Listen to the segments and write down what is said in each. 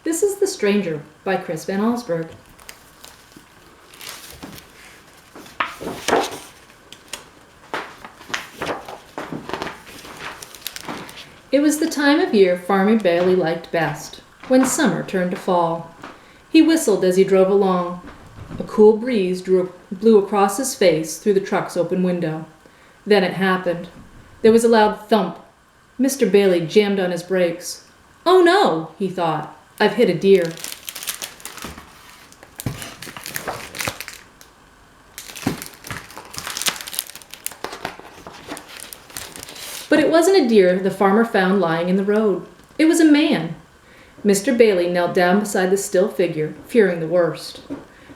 This is The Stranger by Chris Van Allsburg. It was the time of year Farmer Bailey liked best, when summer turned to fall. He whistled as he drove along. A cool breeze blew across his face through the truck's open window. Then it happened. There was a loud thump. Mr. Bailey jammed on his brakes. "Oh no," he thought, "I've hit a deer." But it wasn't a deer the farmer found lying in the road. It was a man. Mr. Bailey knelt down beside the still figure, fearing the worst.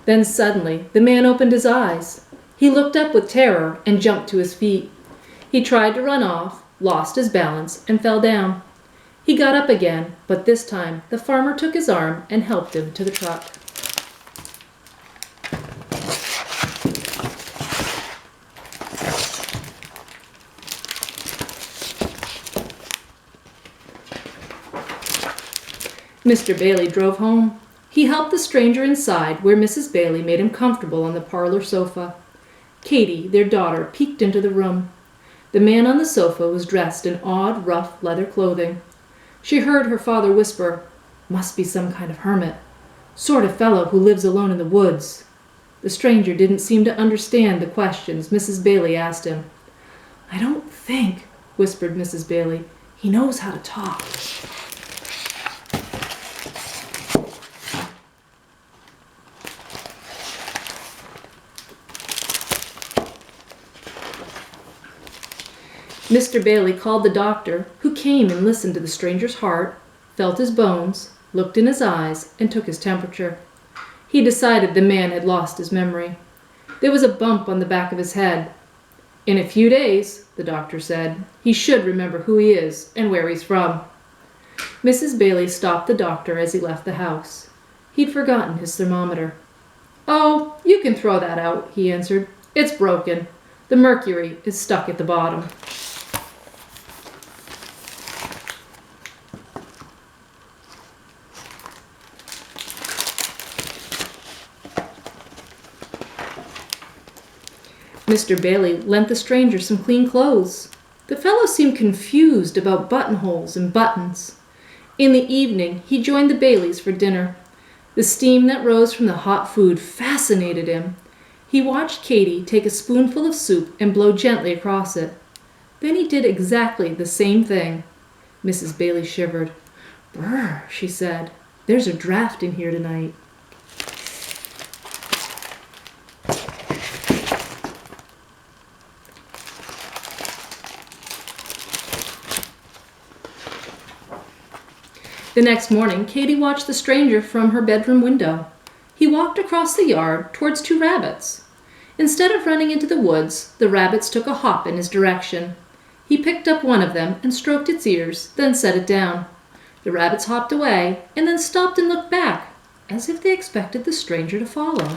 Then suddenly the man opened his eyes. He looked up with terror and jumped to his feet. He tried to run off, lost his balance, and fell down. He got up again, but this time the farmer took his arm and helped him to the truck. Mr. Bailey drove home. He helped the stranger inside, where Mrs. Bailey made him comfortable on the parlor sofa. Katie, their daughter, peeked into the room. The man on the sofa was dressed in odd, rough leather clothing. She heard her father whisper, "Must be some kind of hermit. Sort of fellow who lives alone in the woods." The stranger didn't seem to understand the questions Mrs. Bailey asked him. "I don't think," whispered Mrs. Bailey, "he knows how to talk." Mr. Bailey called the doctor, who came and listened to the stranger's heart, felt his bones, looked in his eyes, and took his temperature. He decided the man had lost his memory. There was a bump on the back of his head. "In a few days," the doctor said, "he should remember who he is and where he's from." Mrs. Bailey stopped the doctor as he left the house. He'd forgotten his thermometer. "Oh, you can throw that out," he answered. "It's broken. The mercury is stuck at the bottom." Mr. Bailey lent the stranger some clean clothes. The fellow seemed confused about buttonholes and buttons. In the evening, he joined the Baileys for dinner. The steam that rose from the hot food fascinated him. He watched Katie take a spoonful of soup and blow gently across it. Then he did exactly the same thing. Mrs. Bailey shivered. "Brr," she said. "There's a draft in here tonight." The next morning, Katie watched the stranger from her bedroom window. He walked across the yard towards two rabbits. Instead of running into the woods, the rabbits took a hop in his direction. He picked up one of them and stroked its ears, then set it down. The rabbits hopped away and then stopped and looked back, as if they expected the stranger to follow.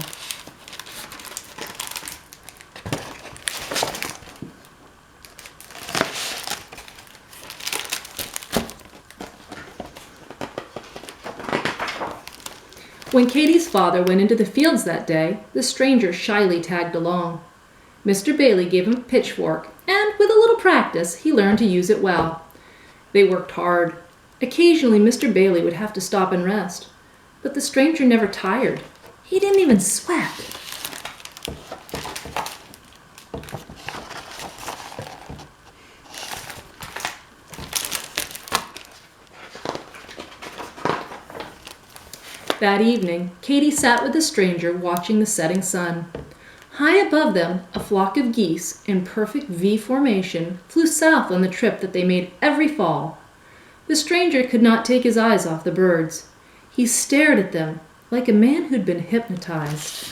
When Katie's father went into the fields that day, the stranger shyly tagged along. Mr. Bailey gave him a pitchfork, and with a little practice, he learned to use it well. They worked hard. Occasionally, Mr. Bailey would have to stop and rest, but the stranger never tired. He didn't even sweat. That evening, Katie sat with the stranger watching the setting sun. High above them, a flock of geese in perfect V formation flew south on the trip that they made every fall. The stranger could not take his eyes off the birds. He stared at them like a man who'd been hypnotized.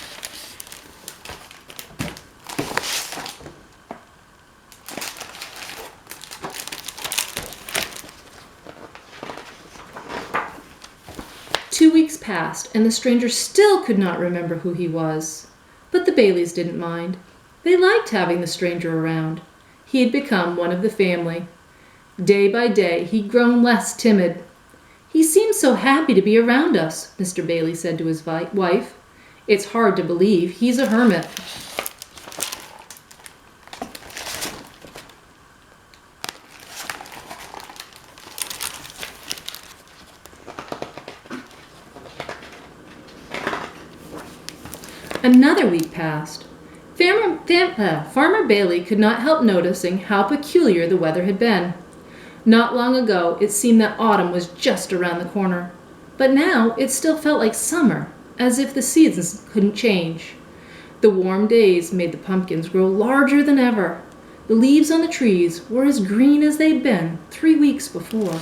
Two weeks passed, and the stranger still could not remember who he was. But the Baileys didn't mind. They liked having the stranger around. He had become one of the family. Day by day, he'd grown less timid. He "He seems so happy to be around us," Mr. Bailey said to his wife. "It's hard to believe he's a hermit." Another week passed. Farmer Bailey could not help noticing how peculiar the weather had been. Not long ago, it seemed that autumn was just around the corner. But now it still felt like summer, as if the seasons couldn't change. The warm days made the pumpkins grow larger than ever. The leaves on the trees were as green as they'd been 3 weeks before.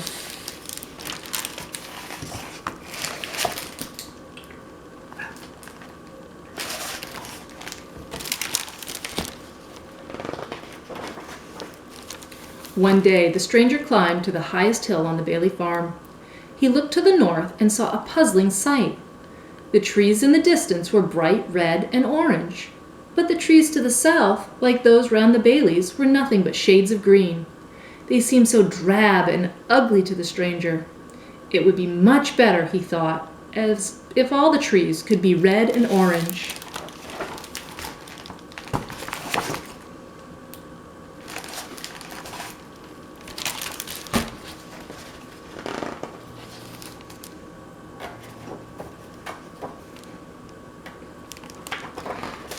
One day, the stranger climbed to the highest hill on the Bailey farm. He looked to the north and saw a puzzling sight. The trees in the distance were bright red and orange, but the trees to the south, like those round the Baileys, were nothing but shades of green. They seemed so drab and ugly to the stranger. It would be much better, he thought, as if all the trees could be red and orange.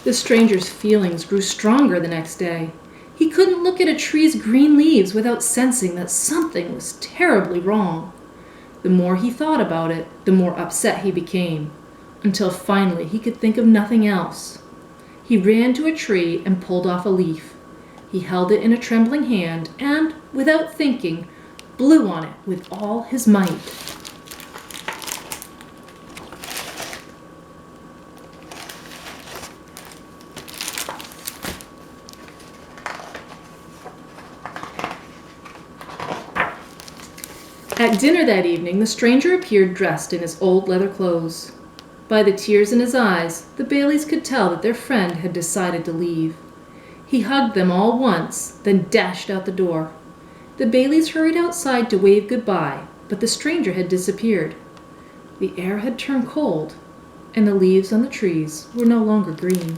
The stranger's feelings grew stronger the next day. He couldn't look at a tree's green leaves without sensing that something was terribly wrong. The more he thought about it, the more upset he became, until finally he could think of nothing else. He ran to a tree and pulled off a leaf. He held it in a trembling hand and, without thinking, blew on it with all his might. At dinner that evening, the stranger appeared dressed in his old leather clothes. By the tears in his eyes, the Baileys could tell that their friend had decided to leave. He hugged them all once, then dashed out the door. The Baileys hurried outside to wave goodbye, but the stranger had disappeared. The air had turned cold, and the leaves on the trees were no longer green.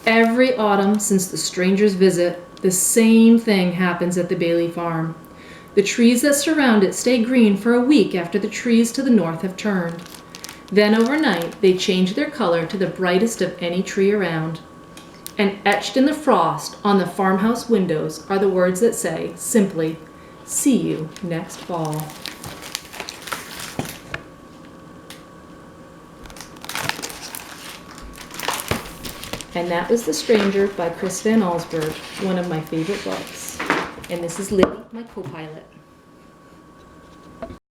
Every autumn since the stranger's visit, the same thing happens at the Bailey farm. The trees that surround it stay green for a week after the trees to the north have turned. Then overnight, they change their color to the brightest of any tree around. And etched in the frost on the farmhouse windows are the words that say, simply, "See you next fall." And that was The Stranger by Kristine Allsburg, one of my favorite books. And this is Lily, my co-pilot.